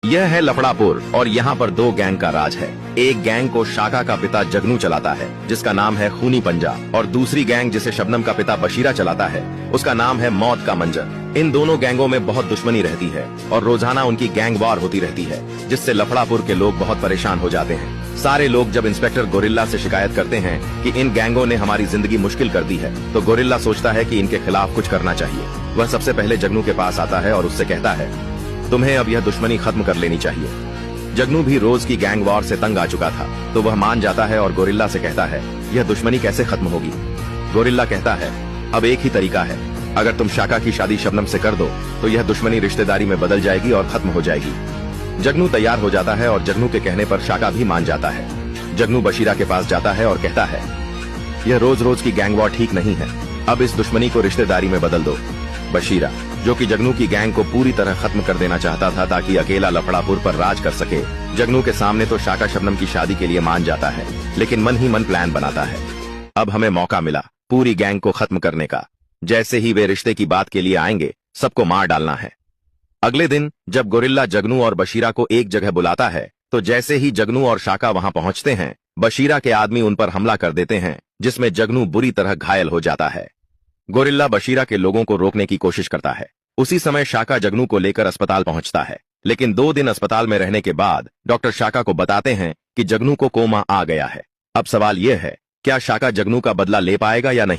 यह है लफड़ापुर और यहाँ पर दो गैंग का राज है। एक गैंग को शाका का पिता जगनू चलाता है जिसका नाम है खूनी पंजा, और दूसरी गैंग जिसे शबनम का पिता बशीरा चलाता है उसका नाम है मौत का मंजर। इन दोनों गैंगों में बहुत दुश्मनी रहती है और रोजाना उनकी गैंग वार होती रहती है, जिससे लफड़ापुर के लोग बहुत परेशान हो जाते हैं। सारे लोग जब इंस्पेक्टर गोरिल्ला से शिकायत करते हैं कि इन गैंगों ने हमारी जिंदगी मुश्किल कर दी है, तो गोरिल्ला सोचता है कि इनके खिलाफ कुछ करना चाहिए। वह सबसे पहले जगनू के पास आता है और उससे कहता है, तुम्हें अब यह दुश्मनी खत्म कर लेनी चाहिए। जगनू भी रोज की गैंग वॉर से तंग आ चुका था, तो वह मान जाता है और गोरिल्ला से कहता है, यह दुश्मनी कैसे खत्म होगी। गोरिल्ला कहता है, अब एक ही तरीका है, अगर तुम शाका की शादी शबनम से कर दो तो यह दुश्मनी रिश्तेदारी में बदल जाएगी और खत्म हो जाएगी। जगनू तैयार हो जाता है और जगनू के कहने पर शाका भी मान जाता है। जगनू बशीरा के पास जाता है और कहता है, यह रोज रोज की गैंग वॉर ठीक नहीं है, अब इस दुश्मनी को रिश्तेदारी में बदल दो। बशीरा, जो कि जगनू की गैंग को पूरी तरह खत्म कर देना चाहता था ताकि अकेला लफड़ापुर पर राज कर सके, जगनू के सामने तो शाका शबनम की शादी के लिए मान जाता है, लेकिन मन ही मन प्लान बनाता है। अब हमें मौका मिला पूरी गैंग को खत्म करने का। जैसे ही वे रिश्ते की बात के लिए आएंगे, सबको मार डालना है। अगले दिन जब गोरिल्ला जगनू और बशीरा को एक जगह बुलाता है, तो जैसे ही जगनू और शाका वहां पहुंचते हैं, बशीरा के आदमी उन पर हमला कर देते हैं, जिसमें जगनू बुरी तरह घायल हो जाता है। गोरिल्ला बशीरा के लोगों को रोकने की कोशिश करता है। उसी समय शाका जगनू को लेकर अस्पताल पहुंचता है, लेकिन 2 दिन अस्पताल में रहने के बाद डॉक्टर शाका को बताते हैं कि जगनू को कोमा आ गया है। अब सवाल यह है, क्या शाका जगनू का बदला ले पाएगा या नहीं।